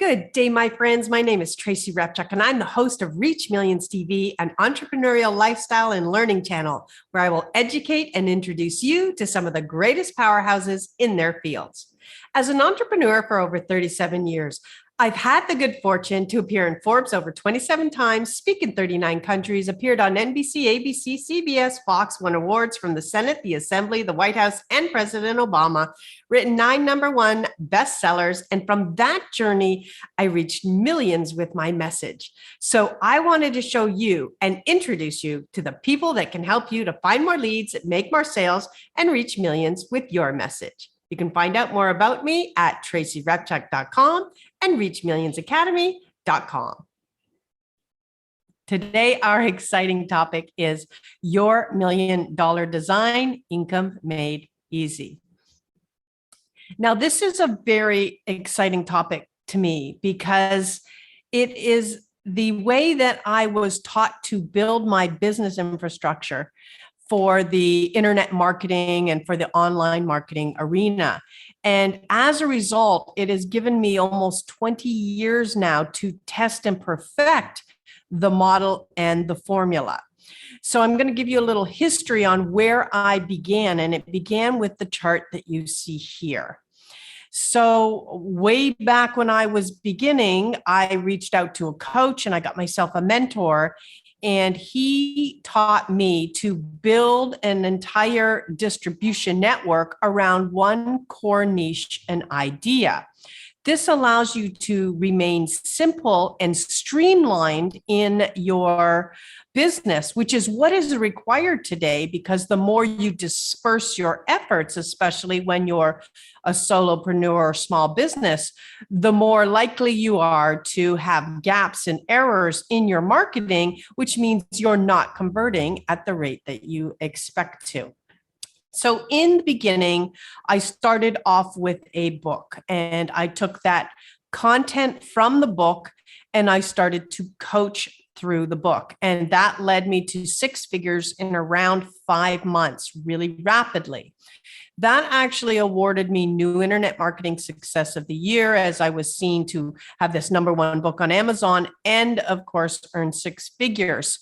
Good day, my friends. My name is Tracy Repchuk, and I'm the host of Reach Millions TV, an entrepreneurial lifestyle and learning channel where I will educate and introduce you to some of the greatest powerhouses in their fields. As an entrepreneur for over 37 years, I've had the good fortune to appear in Forbes over 27 times, speak in 39 countries, appeared on NBC, ABC, CBS, Fox, won awards from the Senate, the Assembly, the White House, and President Obama, written 9 #1 bestsellers. And from that journey, I reached millions with my message. So I wanted to show you and introduce you to the people that can help you to find more leads, make more sales, and reach millions with your message. You can find out more about me at tracyrepchuk.com and reachmillionsacademy.com. Today, our exciting topic is your $1 million design income made easy. Now, this is a very exciting topic to me because it is the way that I was taught to build my business infrastructure for the internet marketing and for the online marketing arena. And as a result, it has given me almost 20 years now to test and perfect the model and the formula. So I'm going to give you a little history on where I began, and it began with the chart that you see here. So way back when I was beginning, I reached out to a coach and I got myself a mentor. And he taught me to build an entire distribution network around one core niche and idea. This allows you to remain simple and streamlined in your business, which is what is required today, because the more you disperse your efforts, especially when you're a solopreneur or small business, the more likely you are to have gaps and errors in your marketing, which means you're not converting at the rate that you expect to. So in the beginning, I started off with a book, and I took that content from the book and I started to coach through the book. And that led me to 6 figures in around 5 months, really rapidly. That actually awarded me New Internet Marketing Success of the Year, as I was seen to have this #1 book on Amazon and, of course, earn 6 figures.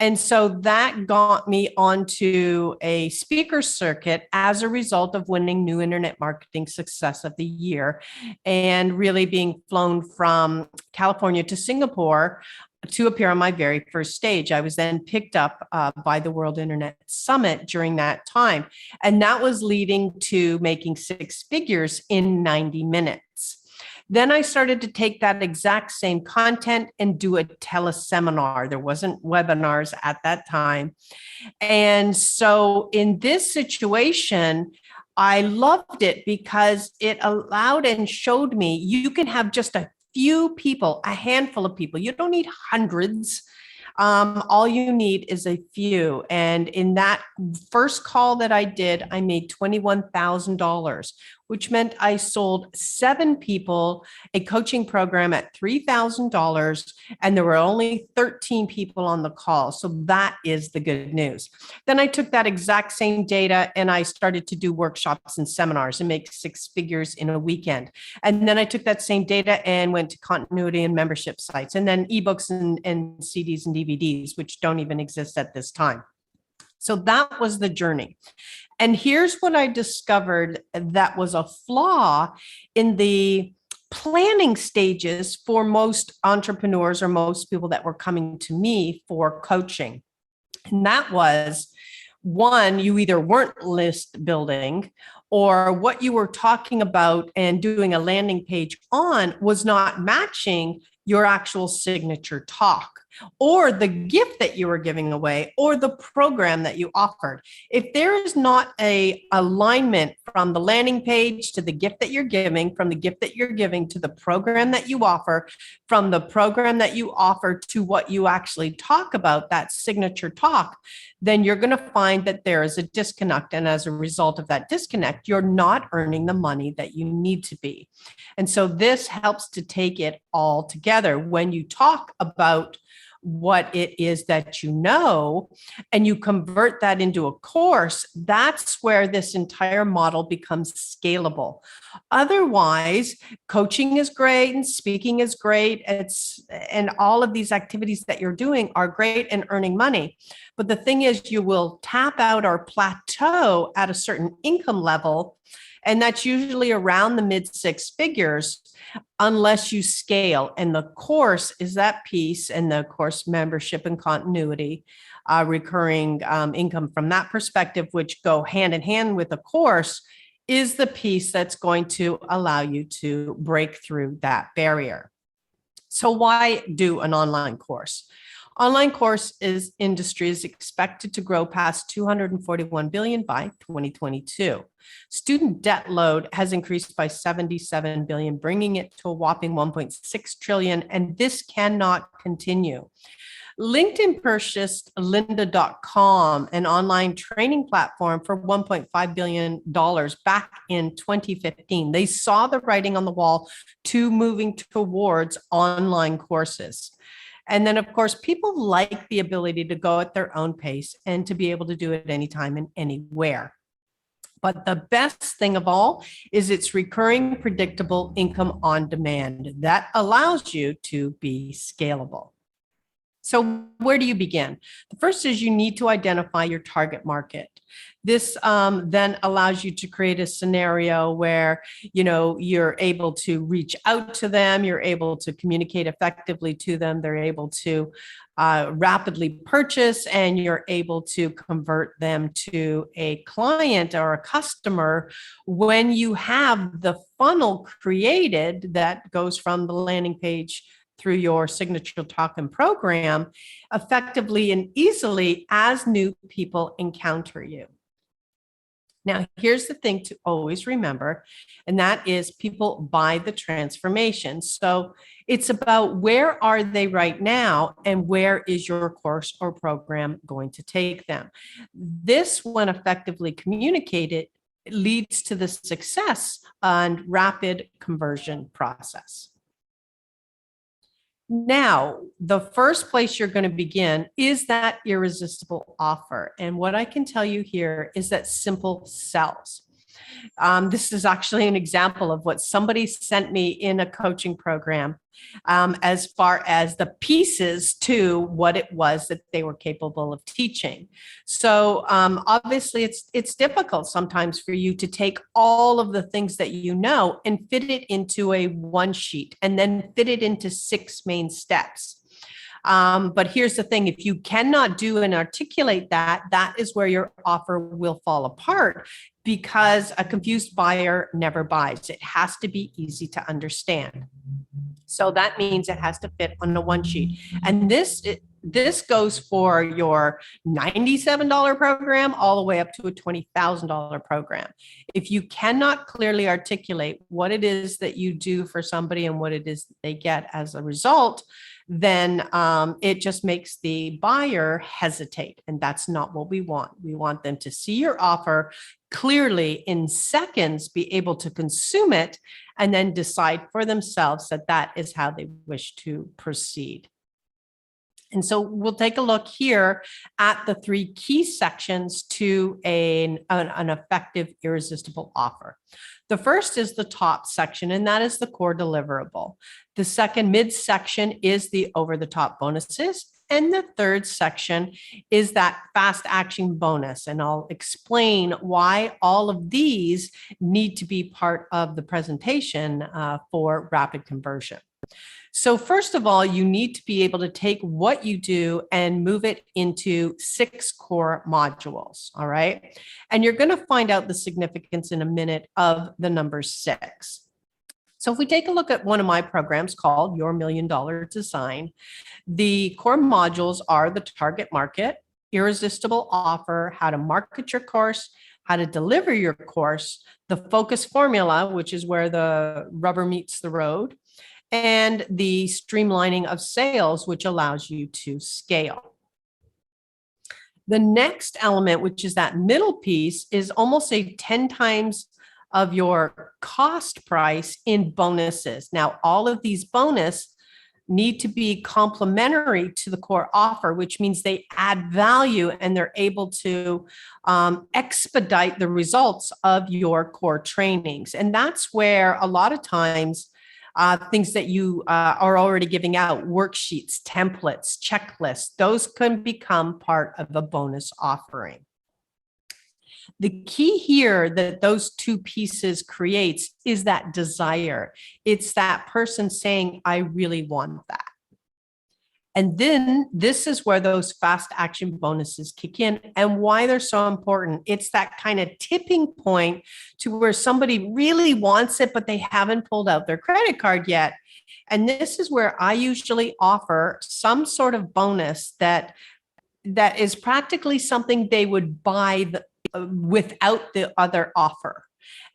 And so that got me onto a speaker circuit as a result of winning New Internet Marketing Success of the Year and really being flown from California to Singapore to appear on my very first stage. I was then picked up by the World Internet Summit during that time. And that was leading to making 6 figures in 90 minutes. Then I started to take that exact same content and do a teleseminar. There wasn't webinars at that time. And so in this situation, I loved it because it allowed and showed me you can have just a few people, a handful of people. You don't need hundreds. All you need is a few. And in that first call that I did, I made $21,000, which meant I sold 7 people a coaching program at $3,000, and there were only 13 people on the call. So that is the good news. Then I took that exact same data and I started to do workshops and seminars and make 6 figures in a weekend. And then I took that same data and went to continuity and membership sites, and then ebooks and CDs and DVDs, which don't even exist at this time. So that was the journey. And here's what I discovered that was a flaw in the planning stages for most entrepreneurs or most people that were coming to me for coaching. And that was, one, you either weren't list building, or what you were talking about and doing a landing page on was not matching your actual signature talk, or the gift that you were giving away, or the program that you offered. If there is not a alignment from the landing page to the gift that you're giving, from the gift that you're giving to the program that you offer, from the program that you offer to what you actually talk about, that signature talk, then you're going to find that there is a disconnect. And as a result of that disconnect, you're not earning the money that you need to be. And so this helps to take it all together. When you talk about what it is that you know, and you convert that into a course, that's where this entire model becomes scalable. Otherwise, coaching is great and speaking is great. And all of these activities that you're doing are great and earning money. But the thing is, you will tap out or plateau at a certain income level, and that's usually around the mid six figures, unless you scale. And the course is that piece, and the course membership and continuity, recurring income from that perspective, which go hand in hand with the course, is the piece that's going to allow you to break through that barrier. So why do an online course? Online course industry is expected to grow past 241 billion by 2022. Student debt load has increased by 77 billion, bringing it to a whopping 1.6 trillion, and this cannot continue. LinkedIn purchased lynda.com, an online training platform, for $1.5 billion back in 2015. They saw the writing on the wall to moving towards online courses. And then, of course, people like the ability to go at their own pace and to be able to do it anytime and anywhere. But the best thing of all is it's recurring, predictable income on demand that allows you to be scalable. So where do you begin? The first is you need to identify your target market. This then allows you to create a scenario where, you're able to reach out to them, you're able to communicate effectively to them, they're able to rapidly purchase, and you're able to convert them to a client or a customer when you have the funnel created that goes from the landing page through your signature token program effectively and easily as new people encounter you. Now, here's the thing to always remember, and that is people buy the transformation. So it's about where are they right now and where is your course or program going to take them. This, when effectively communicated, leads to the success and rapid conversion process. Now, the first place you're going to begin is that irresistible offer. And what I can tell you here is that simple sells. This is actually an example of what somebody sent me in a coaching program, as far as the pieces to what it was that they were capable of teaching. So obviously it's difficult sometimes for you to take all of the things that you know and fit it into a one sheet and then fit it into 6 main steps. But here's the thing, if you cannot do and articulate that, that is where your offer will fall apart, because a confused buyer never buys. It has to be easy to understand. So that means it has to fit on the one sheet. And this goes for your $97 program all the way up to a $20,000 program. If you cannot clearly articulate what it is that you do for somebody and what it is that they get as a result, then it just makes the buyer hesitate. And that's not what we want. We want them to see your offer clearly in seconds, be able to consume it, and then decide for themselves that that is how they wish to proceed. And so we'll take a look here at the 3 key sections to an effective, irresistible offer. The first is the top section, and that is the core deliverable. The second midsection is the over-the-top bonuses. And the third section is that fast action bonus. And I'll explain why all of these need to be part of the presentation for rapid conversion. So first of all, you need to be able to take what you do and move it into 6 core modules, all right? And you're going to find out the significance in a minute of the number 6. So if we take a look at one of my programs called Your $1 Million Design, the core modules are the target market, irresistible offer, how to market your course, how to deliver your course, the focus formula, which is where the rubber meets the road, and the streamlining of sales, which allows you to scale. The next element, which is that middle piece, is almost a 10 times of your cost price in bonuses. Now, all of these need to be complementary to the core offer, which means they add value and they're able to expedite the results of your core trainings. And that's where a lot of times things that you are already giving out, worksheets, templates, checklists, those can become part of a bonus offering. The key here that those two pieces creates is that desire. It's that person saying, I really want that. And then this is where those fast action bonuses kick in and why they're so important. It's that kind of tipping point to where somebody really wants it, but they haven't pulled out their credit card yet. And this is where I usually offer some sort of bonus that is practically something they would buy without the other offer.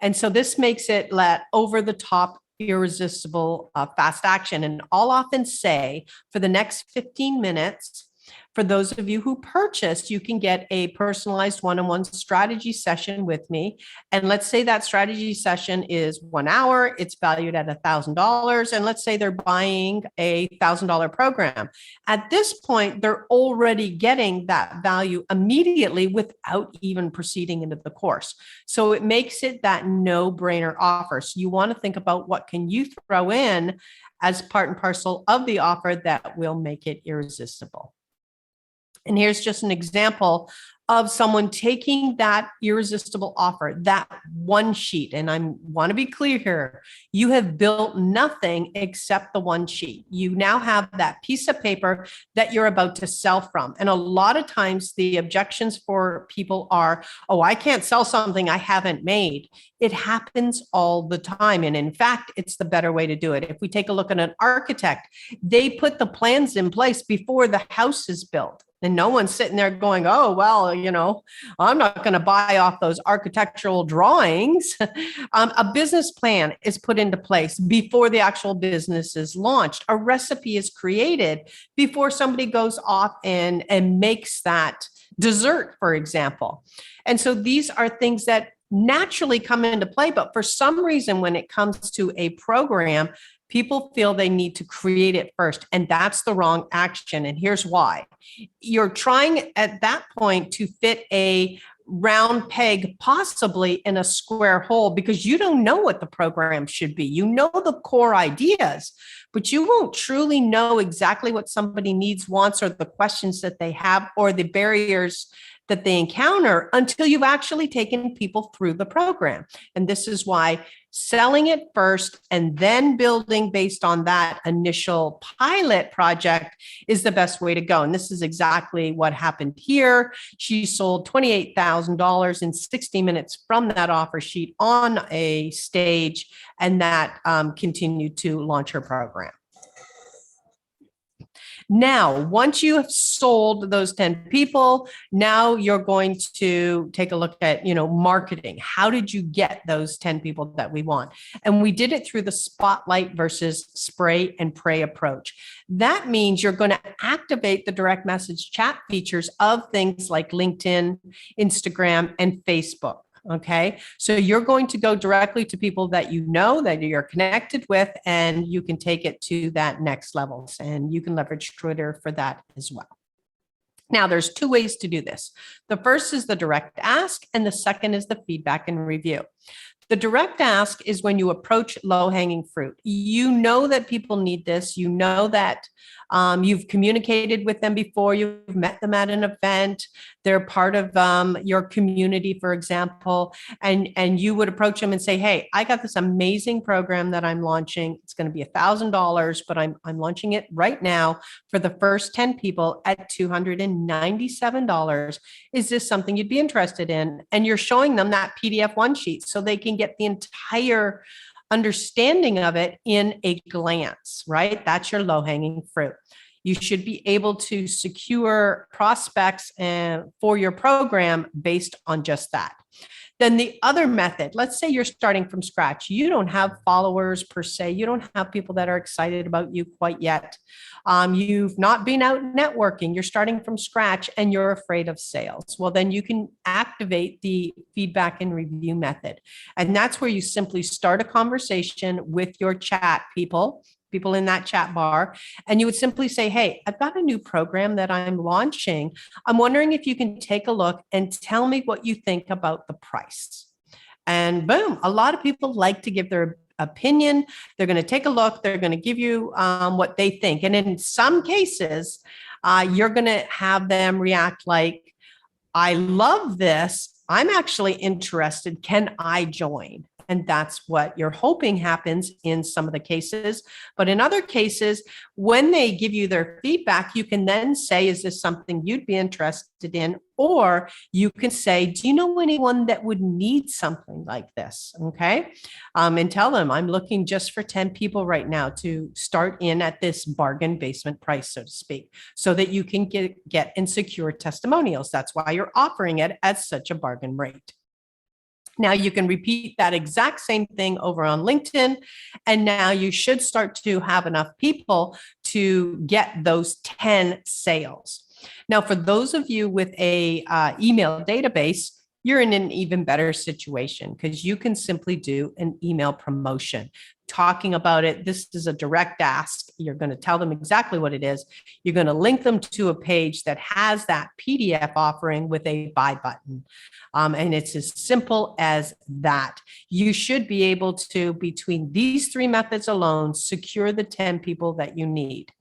And so this makes it over the top, irresistible, fast action. And I'll often say for the next 15 minutes, for those of you who purchased, you can get a personalized one-on-one strategy session with me. And let's say that strategy session is 1 hour, it's valued at $1,000. And let's say they're buying a $1,000 program. At this point, they're already getting that value immediately without even proceeding into the course. So it makes it that no-brainer offer. So you want to think about what can you throw in as part and parcel of the offer that will make it irresistible. And here's just an example of someone taking that irresistible offer, that one sheet. And I want to be clear here. You have built nothing except the one sheet. You now have that piece of paper that you're about to sell from. And a lot of times the objections for people are, oh, I can't sell something I haven't made. It happens all the time. And in fact, it's the better way to do it. If we take a look at an architect, they put the plans in place before the house is built. And no one's sitting there going, oh, well, I'm not going to buy off those architectural drawings. A business plan is put into place before the actual business is launched. A recipe is created before somebody goes off and makes that dessert, for example. And so these are things that naturally come into play. But for some reason, when it comes to a program, people feel they need to create it first, and that's the wrong action. And here's why. You're trying at that point to fit a round peg possibly in a square hole because you don't know what the program should be. You know the core ideas, but you won't truly know exactly what somebody needs, wants, or the questions that they have or the barriers that they encounter until you've actually taken people through the program. And this is why selling it first and then building based on that initial pilot project is the best way to go. And this is exactly what happened here. She sold $28,000 in 60 minutes from that offer sheet on a stage, and that continued to launch her program. Now, once you have sold those 10 people, now you're going to take a look at, marketing. How did you get those 10 people that we want? And we did it through the spotlight versus spray and pray approach. That means you're going to activate the direct message chat features of things like LinkedIn, Instagram, and Facebook. Okay. So you're going to go directly to people that that you're connected with, and you can take it to that next level. And you can leverage Twitter for that as well. Now, there's two ways to do this. The first is the direct ask, and the second is the feedback and review. The direct ask is when you approach low-hanging fruit. You know that people need this. You know that you've communicated with them before. You've met them at an event. They're part of your community, for example, and you would approach them and say, hey, I got this amazing program that I'm launching. It's going to be $1,000, but I'm launching it right now for the first 10 people at $297. Is this something you'd be interested in? And you're showing them that PDF one sheet so they can get the entire understanding of it in a glance, right? That's your low-hanging fruit. You should be able to secure prospects for your program based on just that. Then the other method, let's say you're starting from scratch. You don't have followers per se. You don't have people that are excited about you quite yet. You've not been out networking. You're starting from scratch and you're afraid of sales. Well, then you can activate the feedback and review method. And that's where you simply start a conversation with your chat people people in that chat bar, and you would simply say, hey, I've got a new program that I'm launching. I'm wondering if you can take a look and tell me what you think about the price. And boom, a lot of people like to give their opinion. They're going to take a look. They're going to give you what they think. And in some cases, you're going to have them react like, I love this. I'm actually interested. Can I join? And that's what you're hoping happens in some of the cases. But in other cases, when they give you their feedback, you can then say, is this something you'd be interested in? Or you can say, do you know anyone that would need something like this? Okay. And tell them, I'm looking just for 10 people right now to start in at this bargain basement price, so to speak, so that you can get and secure testimonials. That's why you're offering it at such a bargain rate. Now you can repeat that exact same thing over on LinkedIn. And now you should start to have enough people to get those 10 sales. Now, for those of you with a email database, you're in an even better situation because you can simply do an email promotion, talking about it. This is a direct ask. You're going to tell them exactly what it is. You're going to link them to a page that has that PDF offering with a buy button. And it's as simple as that. You should be able to, between these three methods alone, secure the 10 people that you need.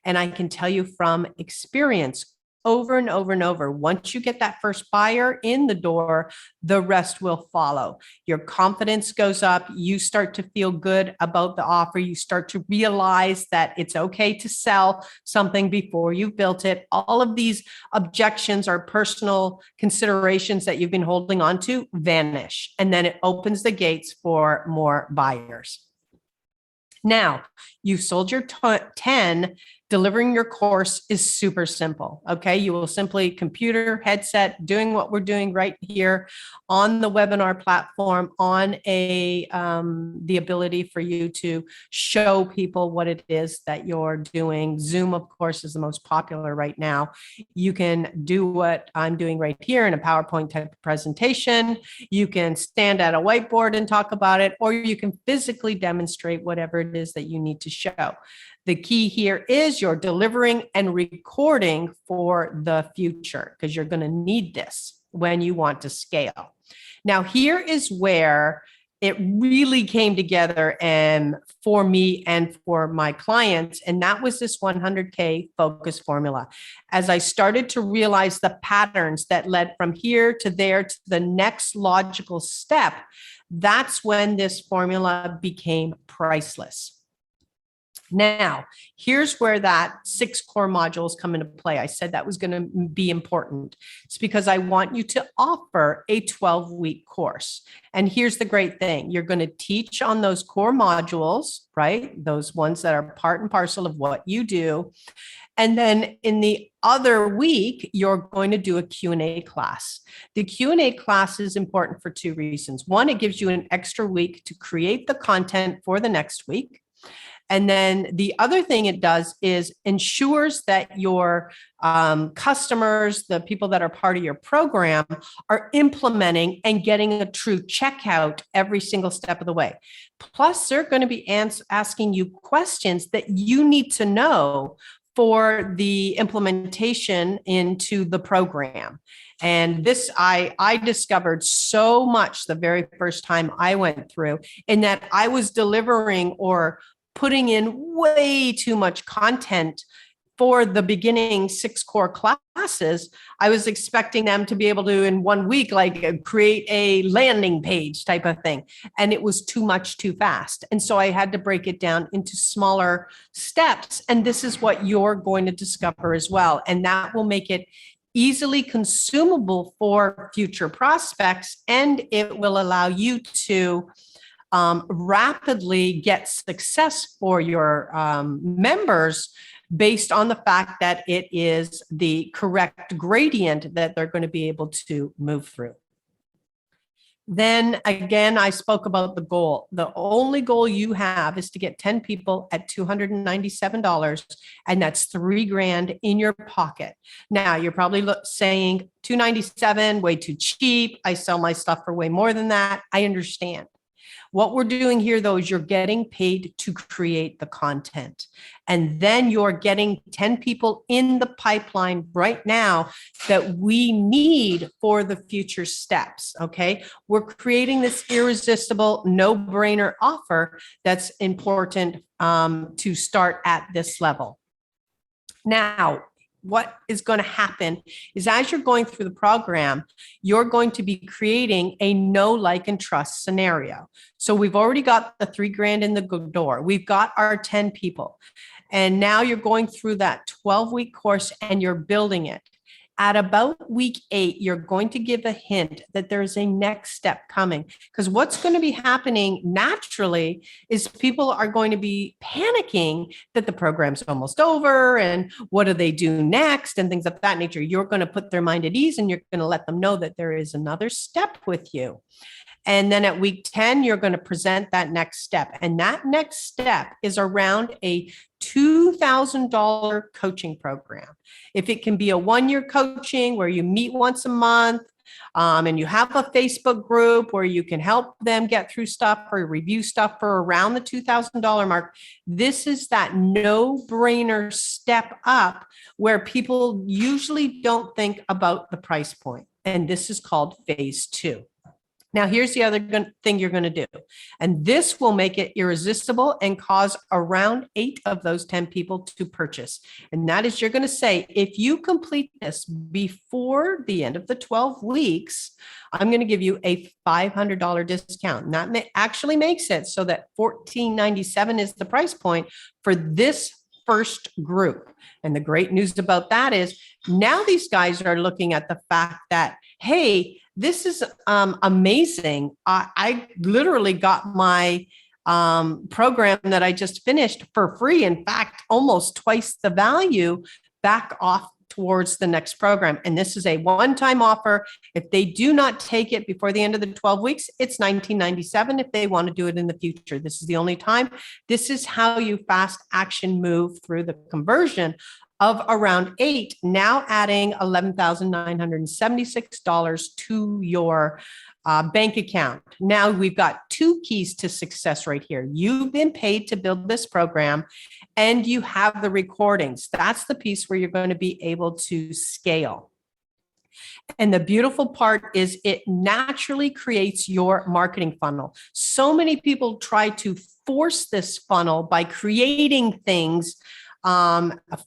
And I can tell you from experience, over and over and over, once you get that first buyer in the door, the rest will follow. Your confidence goes up. You start to feel good about the offer. You start to realize that it's okay to sell something before you've built it. All of these objections or personal considerations that you've been holding on to vanish. And then it opens the gates for more buyers. Now, you've sold your 10. Delivering your course is super simple. Okay. You will simply computer, headset, doing what we're doing right here on the webinar platform, on the ability for you to show people what it is that you're doing. Zoom, of course, is the most popular right now. You can do what I'm doing right here in a PowerPoint type of presentation. You can stand at a whiteboard and talk about it, or you can physically demonstrate whatever it is that you need to show. The key here is you're delivering and recording for the future because you're going to need this when you want to scale. Now, here is where it really came together and for me and for my clients, and that was this 100K focus formula. As I started to realize the patterns that led from here to there to the next logical step, that's when this formula became priceless. Now, here's where that 6 core modules come into play. I said that was going to be important. It's because I want you to offer a 12-week course. And here's the great thing. You're going to teach on those core modules, right? Those ones that are part and parcel of what you do. And then in the other week, you're going to do a Q&A class. The Q&A class is important for 2 reasons. One, it gives you an extra week to create the content for the next week. And then the other thing it does is ensures that your customers, the people that are part of your program, are implementing and getting a true checkout every single step of the way. Plus, they're going to be asking you questions that you need to know for the implementation into the program. And this, I discovered so much the very first time I went through, in that I was delivering or putting in way too much content for the beginning 6 core classes. I was expecting them to be able to, in 1 week, like create a landing page type of thing. And it was too much too fast. And so I had to break it down into smaller steps. And this is what you're going to discover as well. And that will make it easily consumable for future prospects. And it will allow you to rapidly get success for your members based on the fact that it is the correct gradient that they're going to be able to move through. Then again, I spoke about the goal. The only goal you have is to get 10 people at $297, and that's $3,000 in your pocket. Now, you're probably saying $297, way too cheap. I sell my stuff for way more than that. I understand. What we're doing here, though, is you're getting paid to create the content. And then you're getting 10 people in the pipeline right now that we need for the future steps. Okay. We're creating this irresistible, no-brainer offer that's important to start at this level. Now, what is going to happen is as you're going through the program, you're going to be creating a know, like, and trust scenario. So we've already got the $3,000 in the door. We've got our 10 people. And now you're going through that 12-week course and you're building it. At about week 8, you're going to give a hint that there's a next step coming, because what's going to be happening naturally is people are going to be panicking that the program's almost over and what do they do next and things of that nature. You're going to put their mind at ease and you're going to let them know that there is another step with you. And then at week 10, you're going to present that next step. And that next step is around a $2,000 coaching program. If it can be a 1-year coaching where you meet once a month, and you have a Facebook group where you can help them get through stuff or review stuff for around the $2,000 mark, this is that no-brainer step up where people usually don't think about the price point. And this is called phase 2. Now, here's the other thing you're going to do. And this will make it irresistible and cause around 8 of those 10 people to purchase. And that is, you're going to say, if you complete this before the end of the 12 weeks, I'm going to give you a $500 discount. And that actually makes it so that $1,497 is the price point for this first group. And the great news about that is now these guys are looking at the fact that, hey, this is amazing. I literally got my program that I just finished for free. In fact, almost twice the value back off towards the next program. And this is a one-time offer. If they do not take it before the end of the 12 weeks, it's $19.97 if they want to do it in the future. This is the only time. This is how you fast action move through the conversion of around 8, now adding $11,976 to your bank account. Now we've got 2 keys to success right here. You've been paid to build this program and you have the recordings. That's the piece where you're going to be able to scale. And the beautiful part is it naturally creates your marketing funnel. So many people try to force this funnel by creating things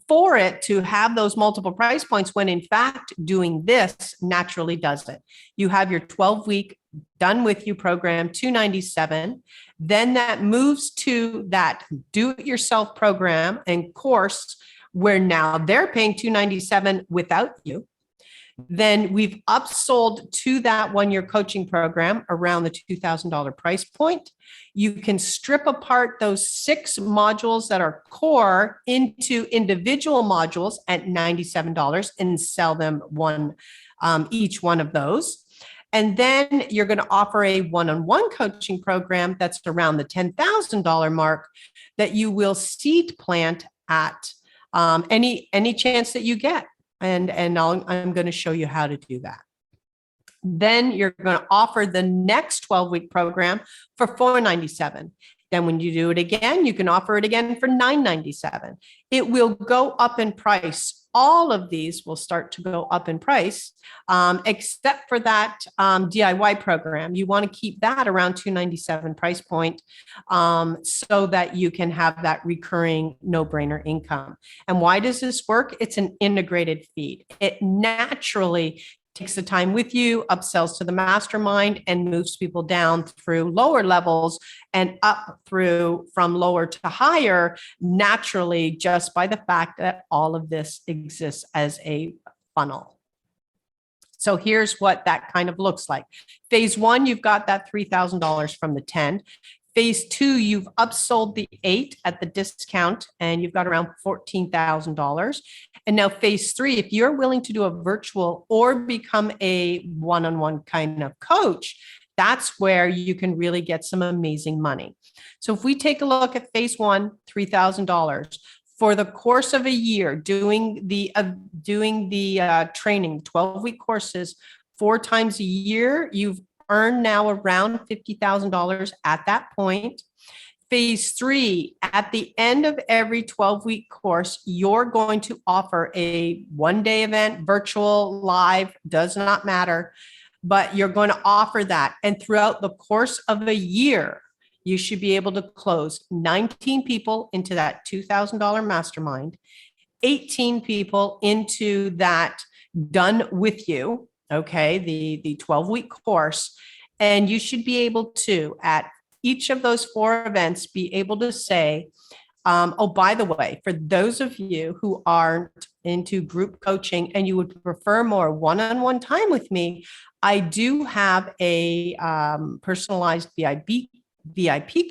for it to have those multiple price points, when in fact doing this naturally does it. You have your 12-week done with you program, $297. Then that moves to that do-it-yourself program and course where now they're paying $297 without you. Then we've upsold to that 1-year coaching program around the $2,000 price point. You can strip apart those 6 modules that are core into individual modules at $97 and sell them each one of those. And then you're going to offer a one-on-one coaching program that's around the $10,000 mark that you will seed plant at any chance that you get. And I'm going to show you how to do that. Then you're going to offer the next 12-week program for $497. Then when you do it again, you can offer it again for $997. It will go up in price. All of these will start to go up in price, except for that DIY program. You want to keep that around $297 price point so that you can have that recurring no-brainer income. And why does this work? It's an integrated feed. It naturally takes the time with you, upsells to the mastermind, and moves people down through lower levels and up through from lower to higher naturally, just by the fact that all of this exists as a funnel. So here's what that kind of looks like. Phase 1, you've got that $3,000 from the 10. Phase 2, you've upsold the 8 at the discount and you've got around $14,000. And now phase 3, if you're willing to do a virtual or become a one-on-one kind of coach, that's where you can really get some amazing money. So if we take a look at phase 1, $3,000 for the course of a year, doing the training, 12-week courses 4 times a year, you've earn now around $50,000 at that point. Phase 3, at the end of every 12-week course, you're going to offer a one-day event, virtual, live, does not matter, but you're going to offer that. And throughout the course of a year, you should be able to close 19 people into that $2,000 mastermind, 18 people into that done with you, okay, the 12-week course. And you should be able to, at each of those 4 events, be able to say, oh, by the way, for those of you who aren't into group coaching and you would prefer more one-on-one time with me, I do have a personalized VIP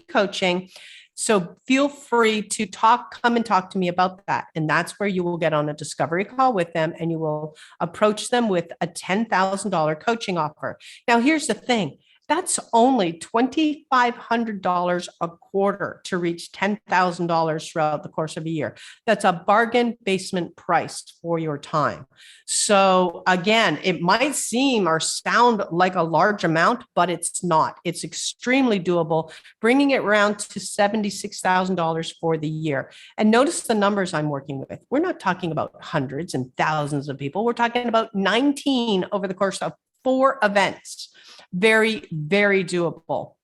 coaching. So feel free to come and talk to me about that. And that's where you will get on a discovery call with them and you will approach them with a $10,000 coaching offer. Now, here's the thing. That's only $2,500 a quarter to reach $10,000 throughout the course of a year. That's a bargain basement price for your time. So again, it might seem or sound like a large amount, but it's not. It's extremely doable, bringing it around to $76,000 for the year. And notice the numbers I'm working with. We're not talking about hundreds and thousands of people. We're talking about 19 over the course of 4 events. Very, very doable.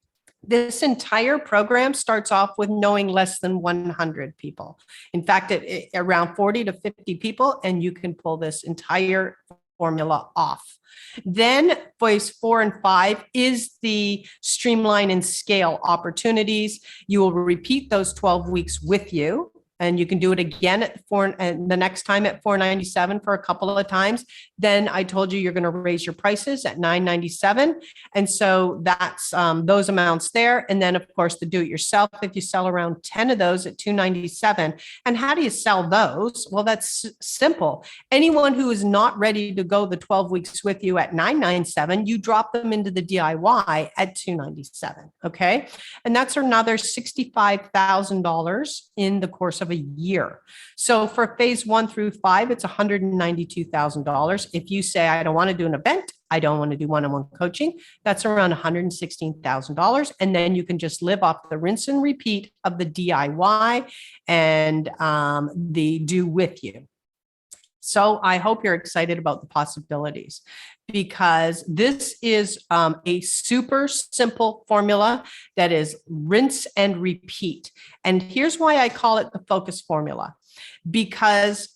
This entire program starts off with knowing less than 100 people. In fact, around 40 to 50 people, and you can pull this entire formula off. Then phase 4 and 5 is the streamline and scale opportunities. You will repeat those 12 weeks with you. And you can do it again at the next time at $497 for a couple of times. Then I told you you're going to raise your prices at $997. And so that's those amounts there. And then, of course, the do-it-yourself, if you sell around 10 of those at $297. And how do you sell those? Well, that's simple. Anyone who is not ready to go the 12 weeks with you at $997, you drop them into the DIY at $297. Okay. And that's another $65,000 in the course of a year. So for phase 1 through 5, it's $192,000. If you say, I don't want to do an event, I don't want to do one-on-one coaching, that's around $116,000. And then you can just live off the rinse and repeat of the DIY and the do with you. So I hope you're excited about the possibilities, because this is a super simple formula that is rinse and repeat. And here's why I call it the focus formula, because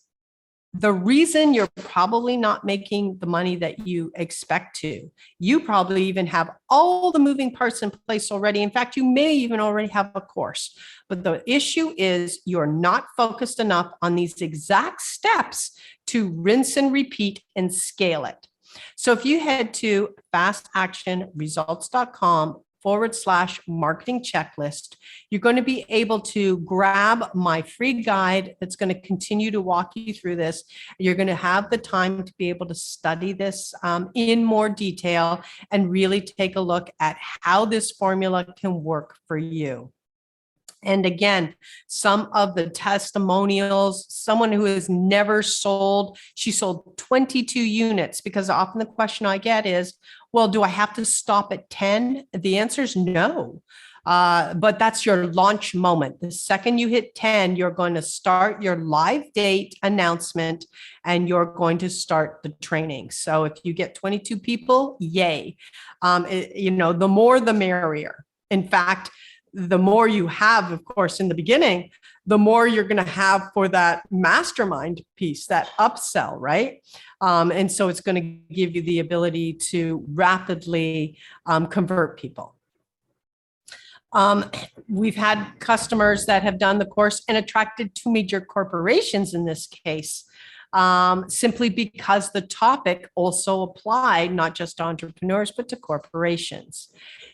the reason you're probably not making the money that you expect to, you probably even have all the moving parts in place already. In fact, you may even already have a course. But the issue is you're not focused enough on these exact steps to rinse and repeat and scale it. So if you head to fastactionresults.com/marketing checklist, you're going to be able to grab my free guide that's going to continue to walk you through this. You're going to have the time to be able to study this in more detail and really take a look at how this formula can work for you. And again, some of the testimonials, someone who has never sold, she sold 22 units, because often the question I get is, well, do I have to stop at 10? The answer is no. But that's your launch moment. The second you hit 10, you're going to start your live date announcement and you're going to start the training. So if you get 22 people, yay. The more the merrier. In fact, the more you have, of course, in the beginning, the more you're going to have for that mastermind piece, that upsell, right? And so it's going to give you the ability to rapidly convert people. We've had customers that have done the course and attracted 2 major corporations in this case, simply because the topic also applied not just to entrepreneurs, but to corporations.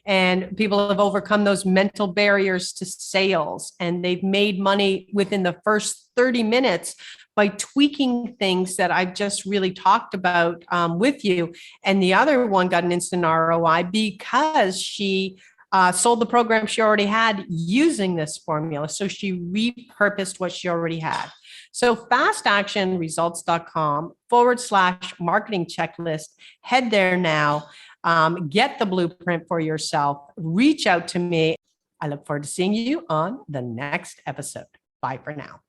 And people have overcome those mental barriers to sales, and they've made money within the first 30 minutes by tweaking things that I've just really talked about with you. And the other one got an instant ROI because she sold the program she already had using this formula. So she repurposed what she already had. So fastactionresults.com/marketing checklist. Head there now. Get the blueprint for yourself. Reach out to me. I look forward to seeing you on the next episode. Bye for now.